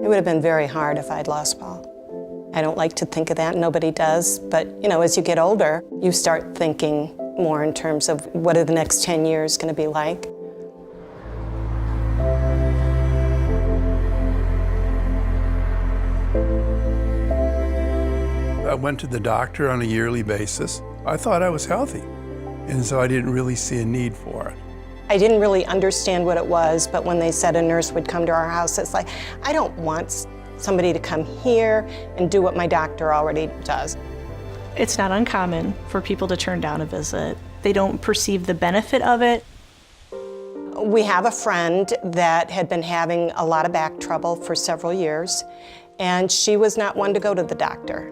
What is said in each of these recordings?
It would have been very hard if I'd lost Paul. I don't like to think of that, nobody does, but as you get older, you start thinking more in terms of what are the next 10 years going to be like. I went to the doctor on a yearly basis. I thought I was healthy, and so I didn't really see a need for it. I didn't really understand what it was, but when they said a nurse would come to our house, it's like, I don't want somebody to come here and do what my doctor already does. It's not uncommon for people to turn down a visit. They don't perceive the benefit of it. We have a friend that had been having a lot of back trouble for several years, and she was not one to go to the doctor.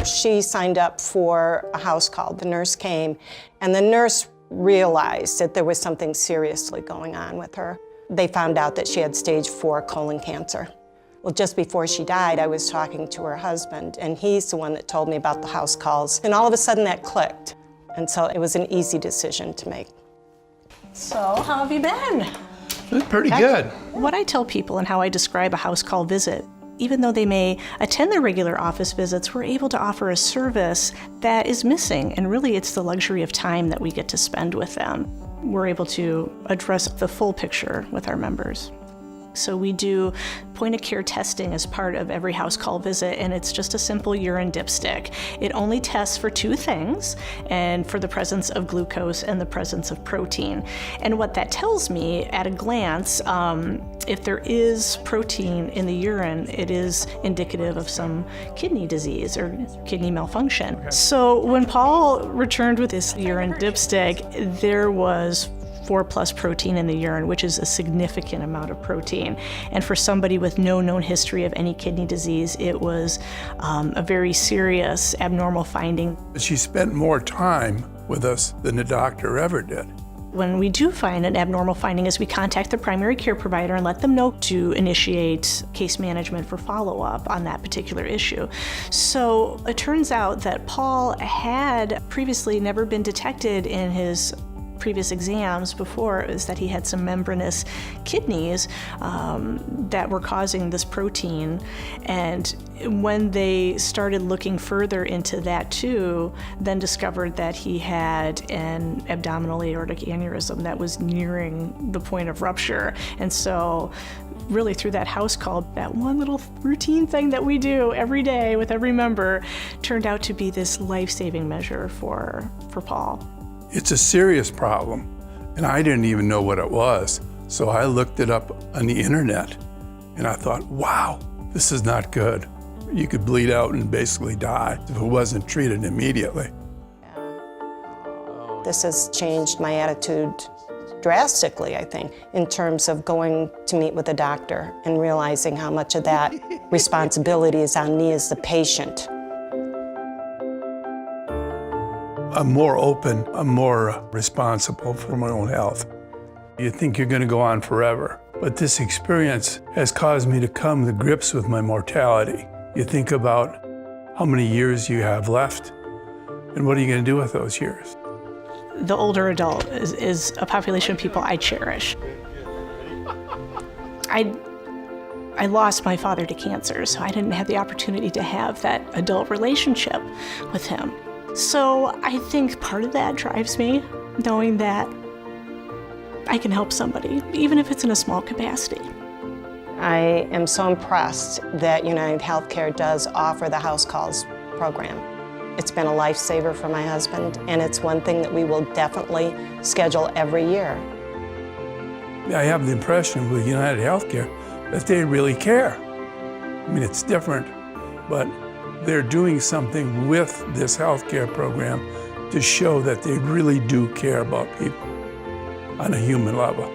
She signed up for a house call. The nurse came, and the nurse realized that there was something seriously going on with her. They found out that she had stage 4 colon cancer. Well, just before she died, I was talking to her husband, and he's the one that told me about the house calls. And all of a sudden that clicked. And so it was an easy decision to make. So, how have you been? Pretty good. What I tell people and how I describe a house call visit, even though they may attend their regular office visits, we're able to offer a service that is missing, and really it's the luxury of time that we get to spend with them. We're able to address the full picture with our members. So we do point-of-care testing as part of every house call visit, and it's just a simple urine dipstick. It only tests for 2 things, and for the presence of glucose and the presence of protein. And what that tells me at a glance, if there is protein in the urine, it is indicative of some kidney disease or kidney malfunction. Okay. So when Paul returned with this urine dipstick, there was 4+ protein in the urine, which is a significant amount of protein. And for somebody with no known history of any kidney disease, it was a very serious abnormal finding. She spent more time with us than the doctor ever did. When we do find an abnormal finding, is we contact the primary care provider and let them know to initiate case management for follow-up on that particular issue. So it turns out that Paul had previously never been detected in his previous exams before, is that he had some membranous kidneys that were causing this protein. And when they started looking further into that too, then discovered that he had an abdominal aortic aneurysm that was nearing the point of rupture. And so really through that house call, that one little routine thing that we do every day with every member turned out to be this life-saving measure for Paul. It's a serious problem, and I didn't even know what it was. So I looked it up on the internet, and I thought, wow, this is not good. You could bleed out and basically die if it wasn't treated immediately. This has changed my attitude drastically, I think, in terms of going to meet with a doctor and realizing how much of that responsibility is on me as the patient. I'm more open, I'm more responsible for my own health. You think you're going to go on forever, but this experience has caused me to come to grips with my mortality. You think about how many years you have left, and what are you going to do with those years? The older adult is a population of people I cherish. I lost my father to cancer, so I didn't have the opportunity to have that adult relationship with him. So I think part of that drives me, knowing that I can help somebody, even if it's in a small capacity. I am so impressed that United Healthcare does offer the House Calls program. It's been a lifesaver for my husband, and it's one thing that we will definitely schedule every year. I have the impression with United Healthcare that they really care. I mean, it's different, but they're doing something with this healthcare program to show that they really do care about people on a human level.